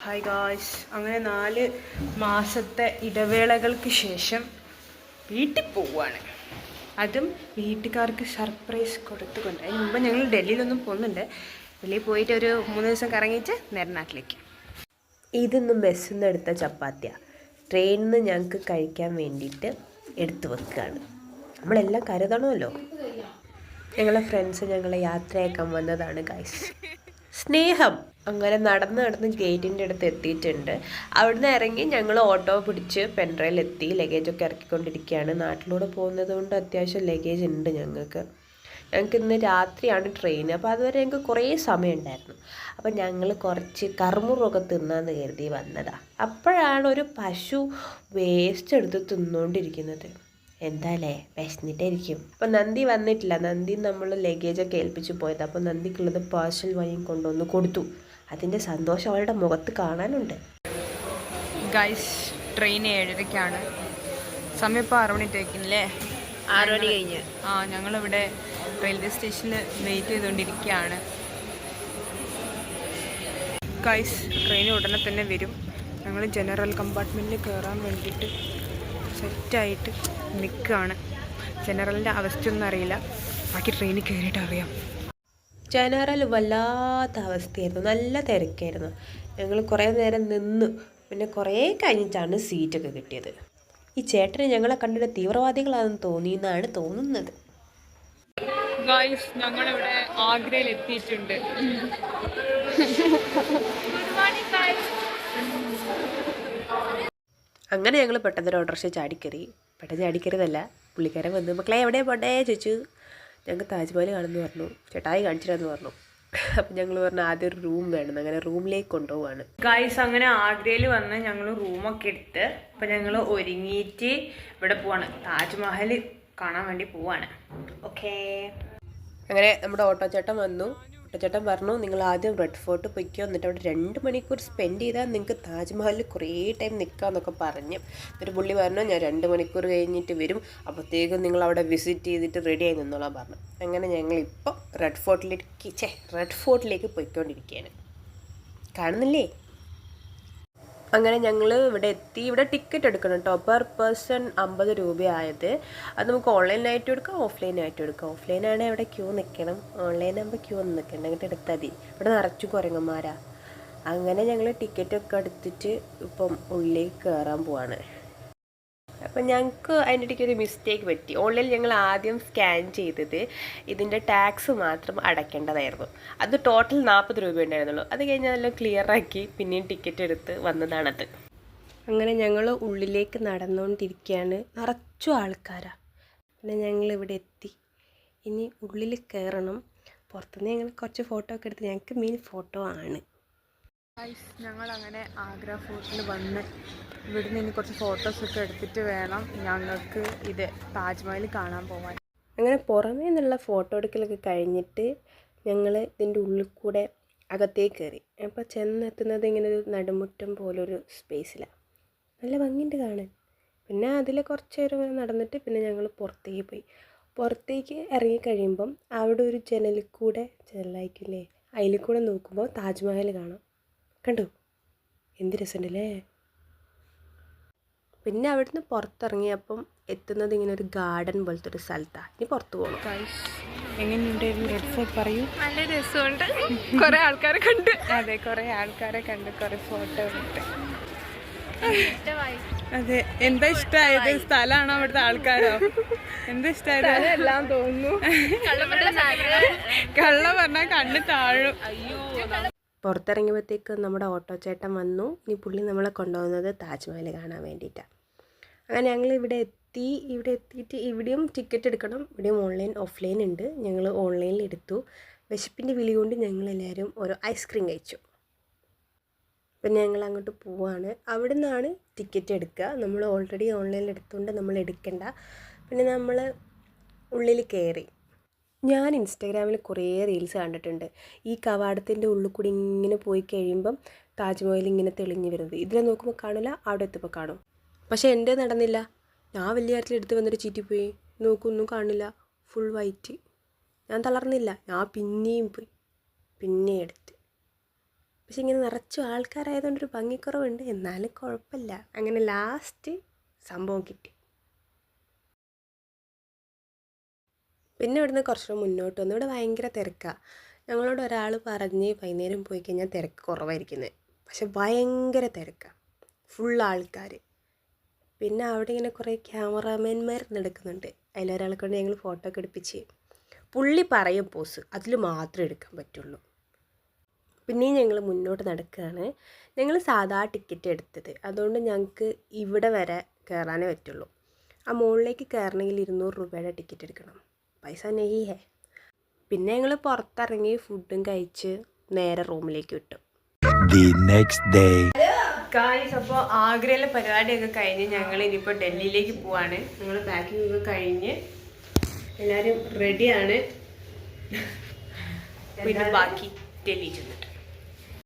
Hi guys, അങ്ങനെ 4 മാസത്തെ ഇടവേളകൾക്ക് ശേഷം വീട്ടിൽ പോവുകയാണ്. അതും വീട്ടുകാർക്ക് സർപ്രൈസ് കൊടുത്തുകൊണ്ട്. അതിന് മുമ്പ് ഞങ്ങൾ ഡൽഹിയിലൊന്നും പോകുന്നുണ്ട്. ഡൽഹിയിൽ പോയിട്ട് ഒരു 3 ദിവസം കറങ്ങിയിട്ട് നേരെ നാട്ടിലേക്ക്. ഇതൊന്നും ബസ്സിൽ നിന്ന് എടുത്ത ചപ്പാത്തിയാണ്. ട്രെയിനിൽ നിന്ന് ഞങ്ങൾക്ക് കഴിക്കാൻ വേണ്ടിയിട്ട് എടുത്തു വെക്കുകയാണ്. നമ്മളെല്ലാം കരുതണമല്ലോ. ഞങ്ങളെ ഫ്രണ്ട്സ് ഞങ്ങളെ യാത്രയാക്കാൻ വന്നതാണ് ഗായ്സ്. സ്നേഹം. അങ്ങനെ നടന്ന് ഗേറ്റിൻ്റെ അടുത്ത് എത്തിയിട്ടുണ്ട്. അവിടുന്ന് ഇറങ്ങി ഞങ്ങൾ ഓട്ടോ പിടിച്ച് പെൻഡ്രയിലെത്തി. ലഗേജൊക്കെ ഇറക്കിക്കൊണ്ടിരിക്കുകയാണ്. നാട്ടിലൂടെ പോകുന്നത് കൊണ്ട് അത്യാവശ്യം ലഗേജ് ഉണ്ട് ഞങ്ങൾക്ക് ഇന്ന് രാത്രിയാണ് ട്രെയിൻ. അപ്പോൾ അതുവരെ ഞങ്ങൾക്ക് കുറേ സമയം ഉണ്ടായിരുന്നു. അപ്പോൾ ഞങ്ങൾ കുറച്ച് കറുമുറൊക്കെ തിന്നാന്ന് കരുതി വന്നതാണ്. അപ്പോഴാണ് ഒരു പശു വേസ്റ്റ് എടുത്ത് തിന്നുകൊണ്ടിരിക്കുന്നത്. എന്താല്ലേ, വിശന്നിട്ടായിരിക്കും. അപ്പോൾ നന്ദി വന്നിട്ടില്ല. നന്ദി നമ്മൾ ലഗേജൊക്കെ ഏൽപ്പിച്ച് പോയത്. അപ്പോൾ നന്ദിക്കുള്ളത് പാർസൽ വഴി കൊണ്ടുവന്ന് കൊടുത്തു. അതിൻ്റെ സന്തോഷം അവളുടെ മുഖത്ത് കാണാനുണ്ട്. ഗൈസ്, ട്രെയിൻ 7:30-ക്കാണ്. സമയം ഇപ്പോൾ 6 മണി തേക്കില്ലേ? 6 മണി കഴിഞ്ഞ്. ഞങ്ങളിവിടെ റെയിൽവേ സ്റ്റേഷനിൽ വെയിറ്റ് ചെയ്തുകൊണ്ടിരിക്കുകയാണ്. ഗൈസ്, ട്രെയിൻ ഉടനെ തന്നെ വരും. ഞങ്ങൾ ജനറൽ കമ്പാർട്ട്മെൻറ്റിൽ കയറാൻ വേണ്ടിയിട്ട് സെറ്റായിട്ട് നിൽക്കുകയാണ്. ജനറലിൻ്റെ അവസ്ഥയൊന്നും അറിയില്ല, ബാക്കി ട്രെയിനിൽ കയറിയിട്ട് അറിയാം. ജനറൽ വല്ലാത്ത അവസ്ഥയായിരുന്നു. നല്ല തിരക്കായിരുന്നു. ഞങ്ങൾ കുറേ നേരം നിന്നു. പിന്നെ കുറേ കഴിഞ്ഞിട്ടാണ് സീറ്റൊക്കെ കിട്ടിയത്. ഈ ചേട്ടന് ഞങ്ങളെ കണ്ടിട്ട് തീവ്രവാദികളാണെന്ന് തോന്നിയെന്നാണ് തോന്നുന്നത്. ഗായ്സ്, ഞങ്ങളിവിടെ ആഗ്രയിൽ എത്തിയിട്ടുണ്ട്. അങ്ങനെ ഞങ്ങൾ പെട്ടെന്നൊരു ഓട്ടോറിക്ഷ ചാടിക്കറി. പെട്ടെന്ന് ചാടിക്കറിയതല്ല, പുള്ളിക്കാരൻ വന്ന് മക്കളെ എവിടെ പോണ്ടേ ചോദിച്ചു. ഞങ്ങൾക്ക് താജ്മഹൽ കാണുമെന്ന് പറഞ്ഞു. ചേട്ടായി കാണിച്ചിട്ടാന്ന് പറഞ്ഞു. അപ്പം ഞങ്ങൾ പറഞ്ഞു ആദ്യം ഒരു റൂം വേണം. അങ്ങനെ റൂമിലേക്ക് കൊണ്ടുപോവാണ്. ഗായ്സ്, അങ്ങനെ ആഗ്രയിൽ വന്ന് ഞങ്ങൾ റൂമൊക്കെ എടുത്ത് അപ്പം ഞങ്ങൾ ഒരുങ്ങിയിട്ട് ഇവിടെ പോവാണ്. താജ്മഹൽ കാണാൻ വേണ്ടി പോവാണ്. ഓക്കേ. അങ്ങനെ നമ്മുടെ ഓട്ടോച്ചേട്ടൻ വന്നു. ഓട്ടോച്ചേട്ടൻ പറഞ്ഞു നിങ്ങൾ ആദ്യം റെഡ് ഫോർട്ട് പൊയ്ക്കോ, എന്നിട്ട് അവിടെ 2 മണിക്കൂർ സ്പെൻഡ് ചെയ്താൽ നിങ്ങൾക്ക് താജ്മഹലിൽ കുറേ ടൈം നിൽക്കാമെന്നൊക്കെ പറഞ്ഞു. എന്നിട്ട് പുള്ളി പറഞ്ഞു ഞാൻ 2 മണിക്കൂർ കഴിഞ്ഞിട്ട് വരും, അപ്പോഴത്തേക്കും നിങ്ങൾ അവിടെ വിസിറ്റ് ചെയ്തിട്ട് റെഡി ആയി നിന്നോളാം പറഞ്ഞു. അങ്ങനെ ഞങ്ങളിപ്പോൾ റെഡ് ഫോർട്ടിലേക്ക് പോയിക്കൊണ്ടിരിക്കുകയാണ്. കാണുന്നില്ലേ? അങ്ങനെ ഞങ്ങൾ ഇവിടെ എത്തി. ഇവിടെ ടിക്കറ്റ് എടുക്കണം കേട്ടോ. Per person 50 രൂപയായത്. അത് നമുക്ക് ഓൺലൈനായിട്ട് എടുക്കാം, ഓഫ്ലൈനായിട്ട് എടുക്കാം. ഓഫ്ലൈനാണെങ്കിൽ അവിടെ ക്യൂ നിൽക്കണം, ഓൺലൈനാകുമ്പോൾ ക്യൂ ഒന്നും നിൽക്കണം. അങ്ങോട്ട് എടുത്താൽ മതി. ഇവിടെ നിറച്ചു കുരങ്ങന്മാരാ. അങ്ങനെ ഞങ്ങൾ ടിക്കറ്റൊക്കെ എടുത്തിട്ട് ഇപ്പം ഉള്ളിലേക്ക് കയറാൻ പോവാണ്. അപ്പം ഞങ്ങൾക്ക് അതിൻ്റെ ഇടയ്ക്ക് ഒരു മിസ്റ്റേക്ക് പറ്റി. ഓൺലൈനിൽ ഞങ്ങൾ ആദ്യം സ്കാൻ ചെയ്തത് ഇതിൻ്റെ ടാക്സ് മാത്രം അടയ്ക്കേണ്ടതായിരുന്നു. അത് ടോട്ടൽ 40 രൂപ ഉണ്ടായിരുന്നുള്ളൂ. അത് കഴിഞ്ഞ് അതെല്ലാം ക്ലിയറാക്കി പിന്നെയും ടിക്കറ്റ് എടുത്ത് വന്നതാണത്. അങ്ങനെ ഞങ്ങൾ ഉള്ളിലേക്ക് നടന്നുകൊണ്ടിരിക്കുകയാണ്. നിറച്ചു ആൾക്കാരാണ്. പിന്നെ ഞങ്ങളിവിടെ എത്തി. ഇനി ഉള്ളിൽ കയറണം. പുറത്തുനിന്ന് ഞങ്ങൾ കുറച്ച് ഫോട്ടോ ഒക്കെ എടുത്ത് ഞങ്ങൾക്ക് മെയിൻ ഫോട്ടോ ആണ്. ഞങ്ങളങ്ങനെ ആഗ്ര ഫോർട്ടിൽ വന്ന് ഇവിടുന്ന് ഇനി കുറച്ച് ഫോട്ടോസൊക്കെ എടുത്തിട്ട് വേണം ഞങ്ങൾക്ക് ഇത് താജ്മഹൽ കാണാൻ പോകാൻ. അങ്ങനെ പുറമേ നിന്നുള്ള ഫോട്ടോ എടുക്കലൊക്കെ കഴിഞ്ഞിട്ട് ഞങ്ങൾ ഇതിൻ്റെ ഉള്ളിൽ കൂടെ അകത്തേക്ക് കയറി. അപ്പോൾ ചെന്നെത്തുന്നത് ഇങ്ങനെ ഒരു നടുമുറ്റം പോലൊരു സ്പേസിലാണ്. നല്ല ഭംഗിയുണ്ട് കാണാൻ. പിന്നെ അതിൽ കുറച്ച് നേരം നടന്നിട്ട് പിന്നെ ഞങ്ങൾ പുറത്തേക്ക് പോയി. പുറത്തേക്ക് ഇറങ്ങിക്കഴിയുമ്പം അവിടെ ഒരു ജനലായിരിക്കില്ലേ, അതിൽ കൂടെ നോക്കുമ്പോൾ താജ്മഹൽ കാണാം. കണ്ടു? എന്ത് രസമുണ്ടല്ലേ. പിന്നെ അവിടുന്ന് പുറത്തിറങ്ങിയപ്പം എത്തുന്നത് ഇങ്ങനെ ഒരു ഗാർഡൻ പോലത്തെ ഒരു സ്ഥലത്താണ്. ഇനി പുറത്ത് പോകണം. എങ്ങനെയുണ്ടായിരുന്നു റെഡ് ഫോർട്ട്? പറയൂ. നല്ല രസമുണ്ട്. കുറേ ആൾക്കാരെ കണ്ട്. അതെ, കുറേ ആൾക്കാരെ കണ്ട്, കുറേ ഫോട്ടോ എടുത്ത്. അതെ, എന്താ ഇഷ്ടമായത്? സ്ഥലമാണോ അവിടുത്തെ ആൾക്കാരോ? എന്താ ഇഷ്ടമായത്? എല്ലാം തോന്നുന്നു. കള്ള പറഞ്ഞാൽ കണ്ണ് താഴും. പുറത്തിറങ്ങിയപ്പോഴത്തേക്ക് നമ്മുടെ ഓട്ടോ ചേട്ടൻ വന്നു. ഇനി പുള്ളി നമ്മളെ കൊണ്ടുപോകുന്നത് താജ്മഹൽ കാണാൻ വേണ്ടിയിട്ടാണ്. അങ്ങനെ ഞങ്ങൾ ഇവിടെ എത്തിയിട്ട് ഇവിടെയും ടിക്കറ്റ് എടുക്കണം. ഇവിടെയും ഓൺലൈൻ ഓഫ്ലൈൻ ഉണ്ട്. ഞങ്ങൾ ഓൺലൈനിൽ എടുത്തു. വിശപ്പിൻ്റെ വിളി കൊണ്ട് ഞങ്ങളെല്ലാവരും ഓരോ ഐസ്ക്രീം കഴിച്ചു. പിന്നെ ഞങ്ങൾ അങ്ങോട്ട് പോവാണ്. അവിടെ നിന്നാണ് ടിക്കറ്റ് എടുക്കുക. നമ്മൾ ഓൾറെഡി ഓൺലൈനിൽ എടുത്തുകൊണ്ട് നമ്മൾ എടുക്കണ്ട. പിന്നെ നമ്മൾ ഉള്ളിൽ കയറി. ഞാൻ ഇൻസ്റ്റാഗ്രാമിൽ കുറേ റീൽസ് കണ്ടിട്ടുണ്ട്. ഈ കവാടത്തിൻ്റെ ഉള്ളിൽ കൂടി ഇങ്ങനെ പോയി കഴിയുമ്പം താജ്മഹൽ ഇങ്ങനെ തെളിഞ്ഞ് വരുന്നത്. ഇതിനെ നോക്കുമ്പോൾ കാണില്ല, അവിടെ എത്തുമ്പോൾ കാണും. പക്ഷേ എൻ്റെ നടന്നില്ല. ഞാൻ വലിയ കാര്യത്തിൽ എടുത്ത് വന്നിട്ട് ചീറ്റിപ്പോയി. നോക്കൊന്നും കാണില്ല, ഫുൾ വൈറ്റ്. ഞാൻ തളർന്നില്ല. ഞാൻ പിന്നെയും പോയി, പിന്നെ എടുത്ത്. പക്ഷെ ഇങ്ങനെ നിറച്ചു ആൾക്കാരായതുകൊണ്ടൊരു ഭംഗിക്കുറവുണ്ട്, എന്നാലും കുഴപ്പമില്ല. അങ്ങനെ ലാസ്റ്റ് സംഭവം കിട്ടി. പിന്നെ ഇവിടുന്ന് കുറച്ച് മുന്നോട്ട് വന്നു. ഇവിടെ ഭയങ്കര തിരക്കാണ്. ഞങ്ങളോട് ഒരാൾ പറഞ്ഞ് വൈകുന്നേരം പോയി കഴിഞ്ഞാൽ തിരക്ക് കുറവായിരിക്കുന്നത്. പക്ഷെ ഭയങ്കര തിരക്കാണ്, ഫുൾ ആൾക്കാർ. പിന്നെ അവിടെ ഇങ്ങനെ കുറേ ക്യാമറാമാൻമാർ നടക്കുന്നുണ്ട്. അതിലൊരാളെ കൊണ്ട് ഞങ്ങൾ ഫോട്ടോ ഒക്കെ എടുപ്പിച്ച്. പുള്ളി പറയും പോസ്, അതിൽ മാത്രമേ എടുക്കാൻ പറ്റുള്ളൂ. പിന്നെയും ഞങ്ങൾ മുന്നോട്ട് നടക്കുകയാണ്. ഞങ്ങൾ സാധാ ടിക്കറ്റ് എടുത്തത്, അതുകൊണ്ട് ഞങ്ങൾക്ക് ഇവിടെ വരെ കയറാനേ പറ്റുള്ളൂ. ആ മുകളിലേക്ക് കയറണമെങ്കിൽ 200 രൂപയുടെ ടിക്കറ്റ് എടുക്കണം. പൈസ നെയ്യേ. പിന്നെ ഞങ്ങൾ പുറത്തിറങ്ങി ഫുഡും കഴിച്ച് നേരെ റൂമിലേക്ക് വിട്ടു. ഗായ്സ്, അപ്പോൾ ആഗ്രയിലെ പരിപാടിയൊക്കെ കഴിഞ്ഞ് ഞങ്ങൾ ഇനിയിപ്പോൾ ഡൽഹിയിലേക്ക് പോവാണ്. ഞങ്ങൾ പാക്കിംഗ് ഒക്കെ കഴിഞ്ഞ് എല്ലാവരും റെഡിയാണ്. പിന്നെ ബാക്കി ഡൽഹി ചെന്ന്